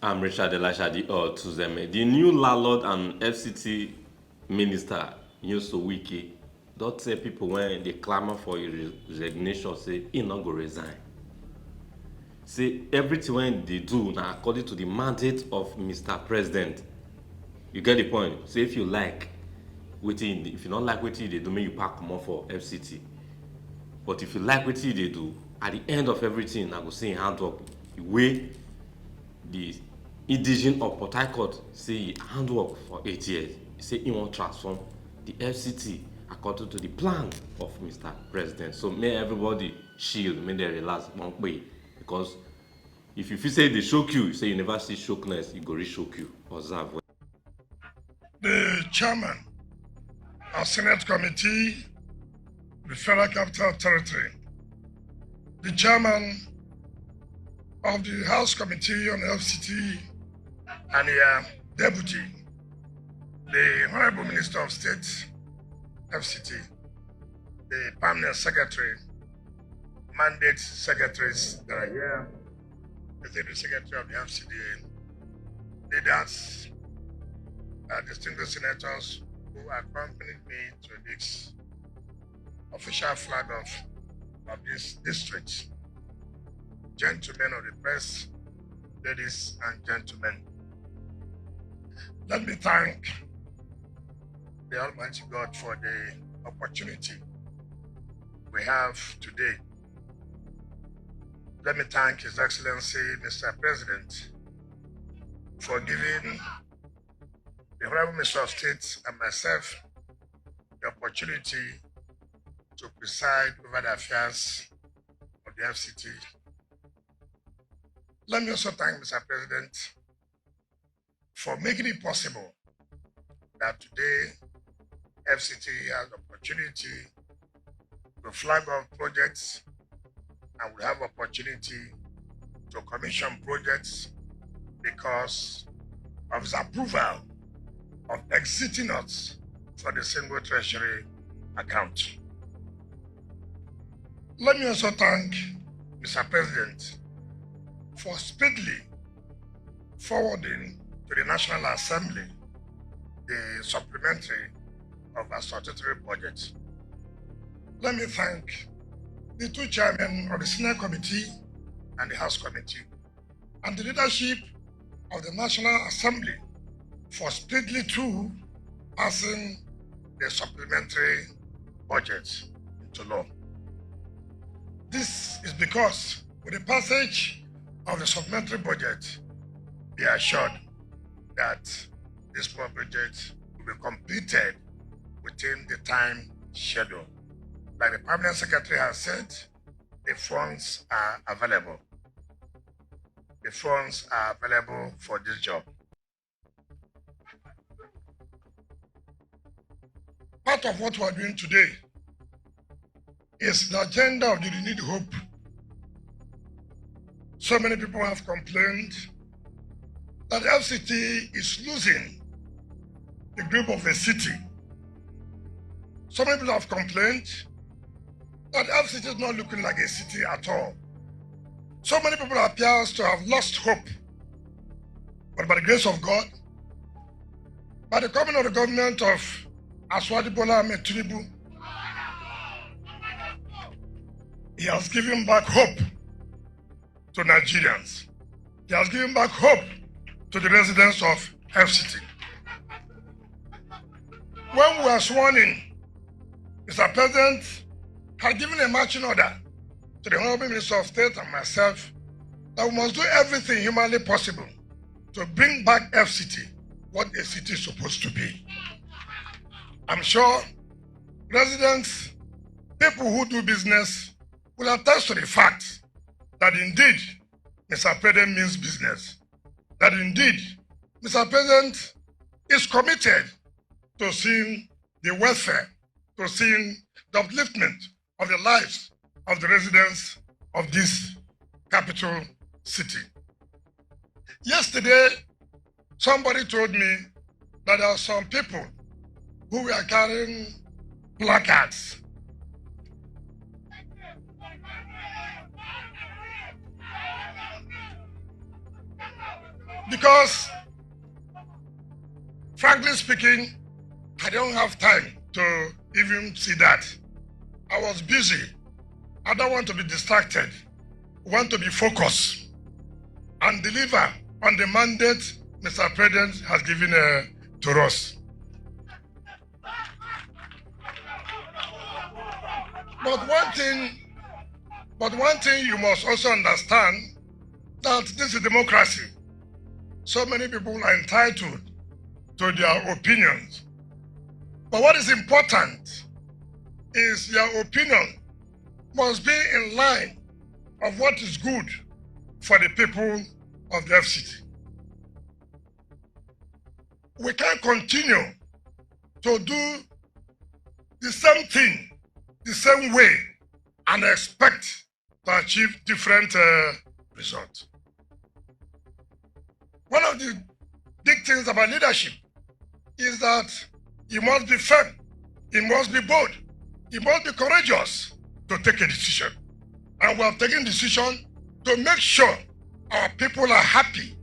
I'm Richard Elashadi Tuzeme. The new landlord and FCT minister, Nyoso Wike, don't say people when they clamor for a resignation, say he not go resign. Say everything when they do now according to the mandate of Mr. President. You get the point? Say if you like, waiting, if you don't like waiting, they do make you pack more for FCT. But if you like waiting, they do, at the end of everything, I go say handwork. The way the indigenous of Port Harcourt say he handwork for 8 years. He say he wan transform the FCT according to the plan of Mr. President. So make everybody shield, make dem relax kpompe, because if you feel say they shock you, say you never see shockness, e go really shock you. Observe well. The chairman of Senate Committee, the Federal Capital Territory, the chairman of the House Committee on FCT, and the deputy, the Honorable Minister of State, FCT, the permanent secretary, mandate secretaries that are here, the deputy secretary of the FCT, leaders, distinguished senators who accompanied me to this official flag of this district, gentlemen of the press, ladies and gentlemen. Let me thank the Almighty God for the opportunity we have today. Let me thank His Excellency, Mr. President, for giving the Honorable Minister of State and myself the opportunity to preside over the affairs of the FCT. Let me also thank Mr. President for making it possible that today FCT has the opportunity to flag off projects and will have opportunity to commission projects because of his approval of exiting us for the single treasury account. Let me also thank Mr. President for speedily forwarding to the National Assembly the supplementary of our statutory budget. Let me thank the two chairmen of the Senate Committee and the House Committee and the leadership of the National Assembly for speedily too passing the supplementary budget into law. This is because with the passage of the supplementary budget, be assured that this budget will be completed within the time schedule. Like the Permanent Secretary has said, the funds are available. The funds are available for this job. Part of what we're doing today is the agenda of the renewed hope. So many people have complained that FCT is losing the grip of a city. So many people have complained that FCT is not looking like a city at all. So many people appear to have lost hope. But by the grace of God, by the coming of the government of Aswadi Bola Ahmed Tinubu, he has given back hope to Nigerians. He has given back hope to the residents of FCT. When we were sworn in, Mr. President had given a marching order to the Honorable Minister of State and myself that we must do everything humanly possible to bring back FCT what a city is supposed to be. I'm sure residents, people who do business, will attest to the fact that indeed Mr. President means business. That indeed Mr. President is committed to seeing the welfare, to seeing the upliftment of the lives of the residents of this capital city. Yesterday, somebody told me that there are some people who were carrying placards Because, frankly speaking, I don't have time to even see that. I was busy. I don't want to be distracted. I want to be focused and deliver on the mandate Mr. President has given to us. But one thing you must also understand, that this is democracy. So many people are entitled to their opinions. But what is important is your opinion must be in line of what is good for the people of the FCT. We can't continue to do the same thing, the same way, and expect to achieve different results. One of the big things about leadership is that you must be firm, you must be bold, you must be courageous to take a decision. And we have taken a decision to make sure our people are happy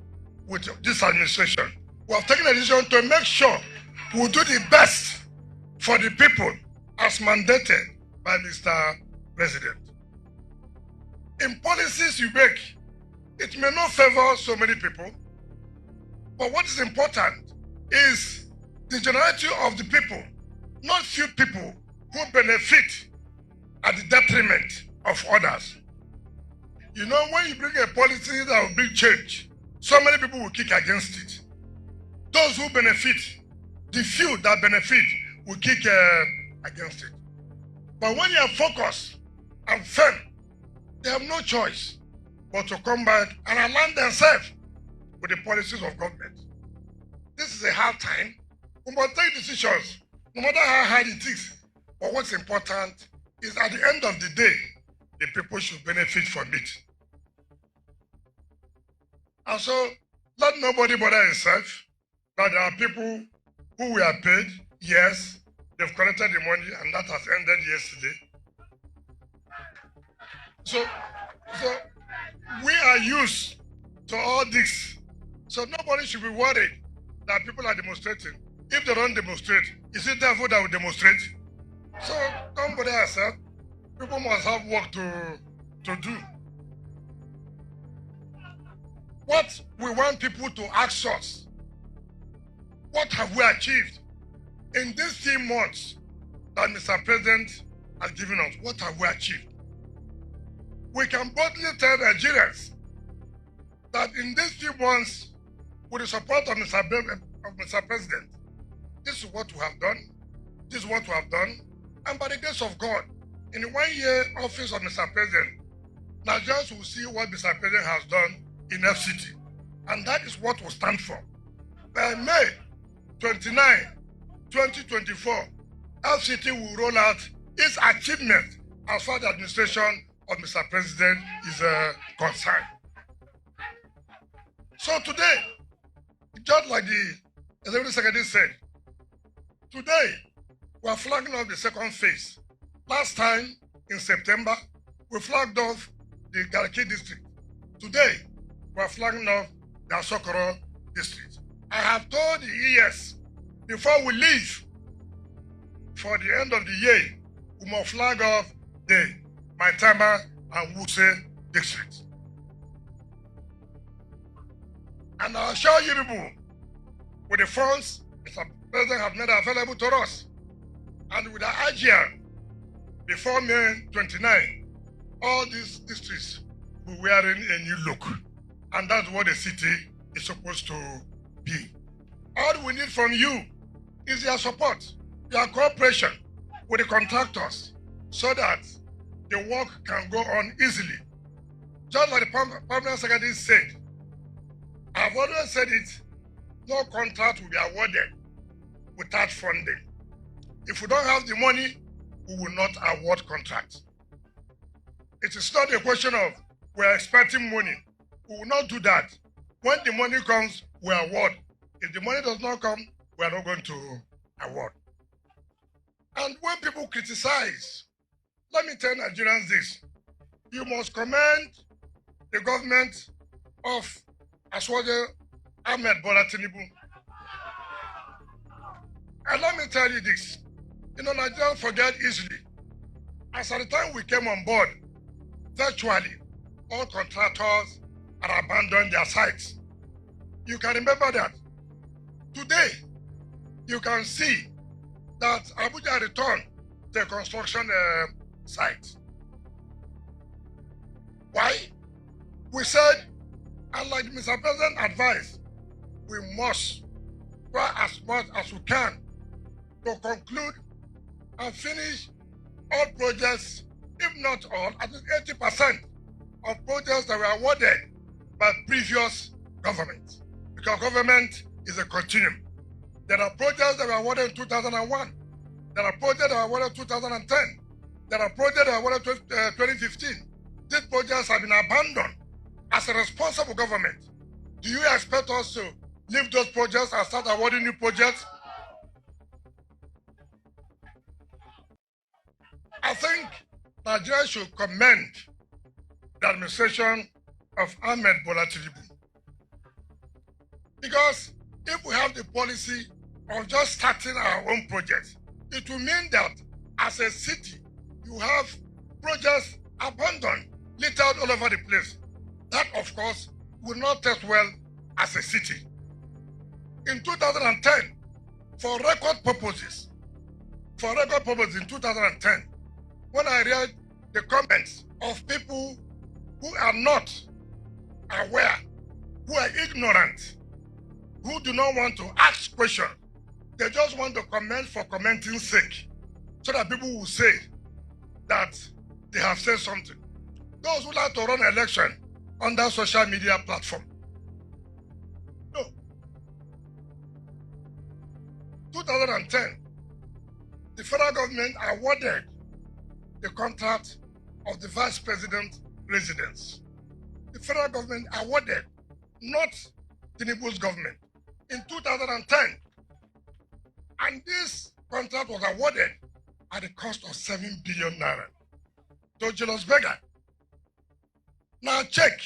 with this administration. We have taken a decision to make sure we do the best for the people as mandated by Mr. President. In policies you make, it may not favor so many people, but what is important is the generality of the people, not few people who benefit at the detriment of others. You know, when you bring a policy that will bring change, so many people will kick against it. Those who benefit, the few that benefit, will kick against it. But when you are focused and firm, they have no choice but to come back and align themselves with the policies of government. This is a hard time. We must take decisions, no matter how hard it is. But what's important is at the end of the day, the people should benefit from it. And so, let nobody bother himself that there are people who were paid. Yes, they've collected the money and that has ended yesterday. So we are used to all this. So nobody should be worried that people are demonstrating. If they don't demonstrate, is it therefore that will demonstrate? So don't bother yourself. People must have work to do. What we want people to ask us, what have we achieved in these 3 months that Mr. President has given us? What have we achieved? We can boldly tell Nigerians that in these 3 months, with the support of Mr. President, this is what we have done, this is what we have done, and by the grace of God, in the 1-year office of Mr. President, Nigerians will see what Mr. President has done in FCT, and that is what we stand for. By May 29, 2024, FCT will roll out its achievement as far as the administration of Mr. President is concerned. So today, just like the Executive Secretary said, today we are flagging off the second phase. Last time in September, we flagged off the Garki district. Today, we are flagging off the Asokoro district. I have told the ES, before we leave for the end of the year, we must flag off the Maitama and Wuse districts. And I'll show you people with the funds Mr. President have made available to us. And with the IGR, before May 29, all these districts will be wearing a new look. And that's what the city is supposed to be. All we need from you is your support, your cooperation with the contractors so that the work can go on easily. Just like the Permanent Secretary said, I've always said it, no contract will be awarded without funding. If we don't have the money, we will not award contracts. It is not a question of we're expecting money. We will not do that. When the money comes, we award. If the money does not come, we are not going to award. And when people criticize, let me tell Nigerians this. You must commend the government of Aswaje Ahmed Bola Tinubu. And let me tell you this. Nigerians forget easily. As at the time we came on board, virtually all contractors had abandoned their sites. You can remember that. Today, you can see that Abuja returned to a construction site. Why? We said, and like Mr. President advised, we must try as much as we can to conclude and finish all projects, if not all, at least 80% of projects that were awarded by previous governments. Because government is a continuum. There are projects that were awarded in 2001. There are projects that were awarded in 2010. There are projects that were awarded in 2015. These projects have been abandoned. As a responsible government, do you expect us to leave those projects and start awarding new projects? I think Nigeria should commend the administration of Ahmed Bola Tinubu. Because if we have the policy of just starting our own projects, it will mean that as a city, you have projects abandoned, littered all over the place. That, of course, will not test well as a city. In 2010, for record purposes in 2010, when I read the comments of people who are not aware, who are ignorant, who do not want to ask questions, they just want to comment for commenting's sake, so that people will say that they have said something. Those who like to run an election under social media platform. No. 2010, the federal government awarded the contract of the vice president residence. The federal government awarded, not Tinubu's government, in 2010. And this contract was awarded at the cost of 7 billion naira to Julius Berger. Now check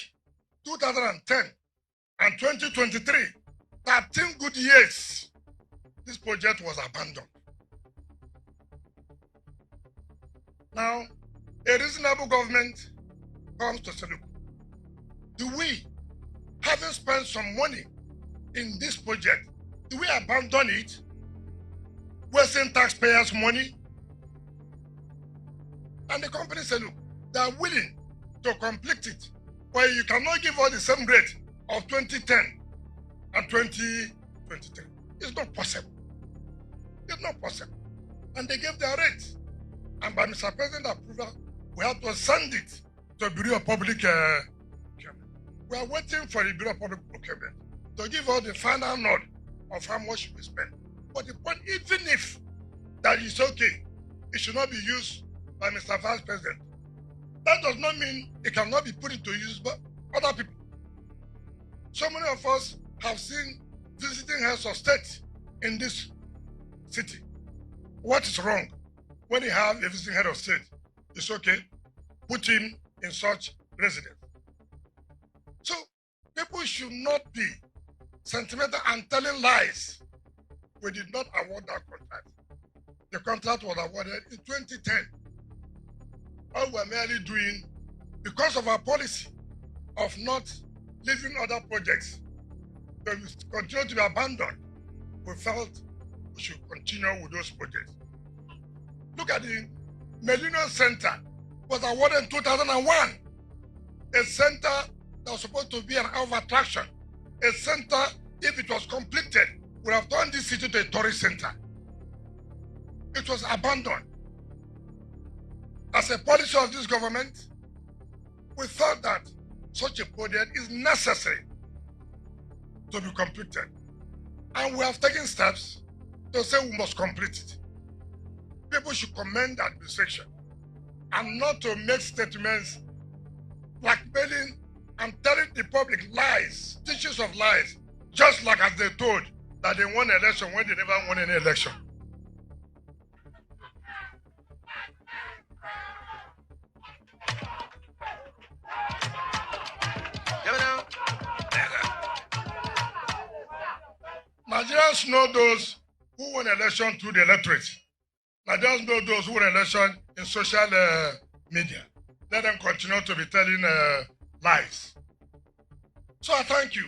2010 and 2023, 13 good years, this project was abandoned. Now, a reasonable government comes to say, look, do we, having spent some money in this project, do we abandon it, wasting taxpayers' money? And the company said, look, they are willing to complete it, but you cannot give us the same rate of 2010 and 2023. It's not possible. It's not possible. And they gave their rates. And by Mr. President approval, we have to send it to Bureau of Public Procurement. We are waiting for the Bureau of Public Procurement to give us the final nod of how much we spend. But the point, even if that is okay, it should not be used by Mr. Vice President. That does not mean it cannot be put into use by other people. So many of us have seen visiting heads of state in this city. What is wrong when you have a visiting head of state? It's okay, put him in such residence. So people should not be sentimental and telling lies. We did not award that contract. The contract was awarded in 2010. All we're merely doing, because of our policy of not leaving other projects to continue to be abandoned, we felt we should continue with those projects. Look at the Millennium Center, was awarded in 2001. A center that was supposed to be an hour of attraction. A center, if it was completed, would have turned this city to a tourist center. It was abandoned. As a policy of this government, we thought that such a project is necessary to be completed. And we have taken steps to say we must complete it. People should commend the administration and not to make statements blackmailing and telling the public lies, teachings of lies, just like as they told that they won an election when they never won any election. Nigerians know those who won election through the electorate. Nigerians know those who won election in social media. Let them continue to be telling lies. So I thank you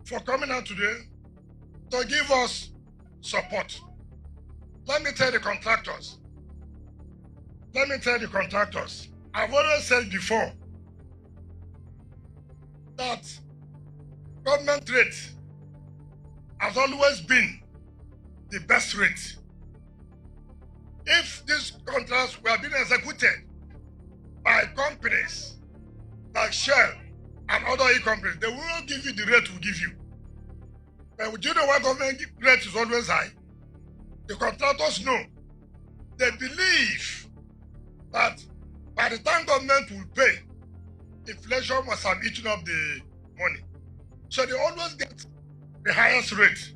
for coming out today to give us support. Let me tell the contractors. I've always said before that government rate has always been the best rate. If these contracts were being executed by companies like Shell and other e-companies, they will not give you the rate we give you. But do you know why government rate is always high? The contractors know. They believe that by the time government will pay, inflation must have eaten up the money. So they always get the highest rate.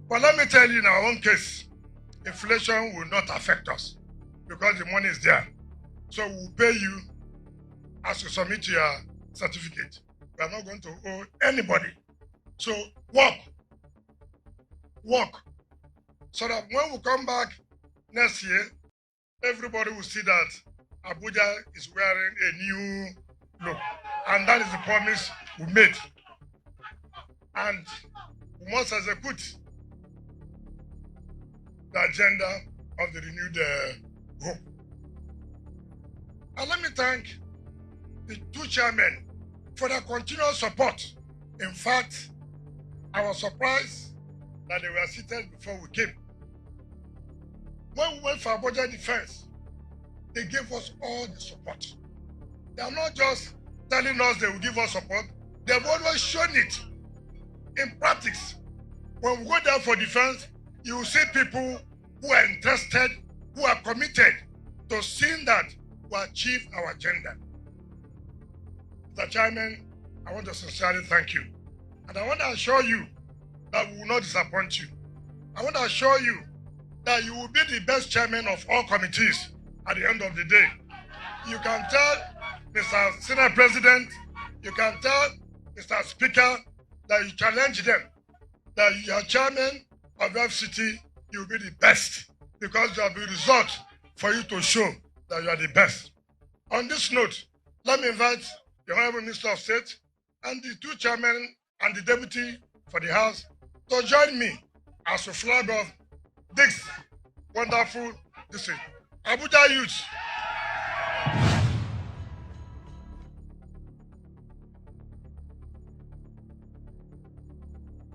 But let me tell you, in our own case, inflation will not affect us because the money is there. So we'll pay you as you submit your certificate. We are not going to owe anybody. So work, so that when we come back next year, everybody will see that Abuja is wearing a new look. And that is the promise we made. And we must execute the agenda of the renewed hope. And let me thank the two chairmen for their continuous support. In fact, I was surprised that they were seated before we came. When we went for Abuja defense, they gave us all the support. They are not just telling us they will give us support, they've always shown it in practice. When we go there for defense, you will see people who are interested, who are committed to seeing that we achieve our agenda. Mr. Chairman, I want to sincerely thank you. And I want to assure you that we will not disappoint you. I want to assure you that you will be the best chairman of all committees at the end of the day. You can tell Mr. Senate President, you can tell Mr. Speaker that you challenge them, that you are chairman of FCT, you will be the best because there will be results for you to show that you are the best. On this note, let me invite the Honorable Minister of State and the two chairmen and the deputy for the House to join me as we flag off this wonderful district. Abuja youth.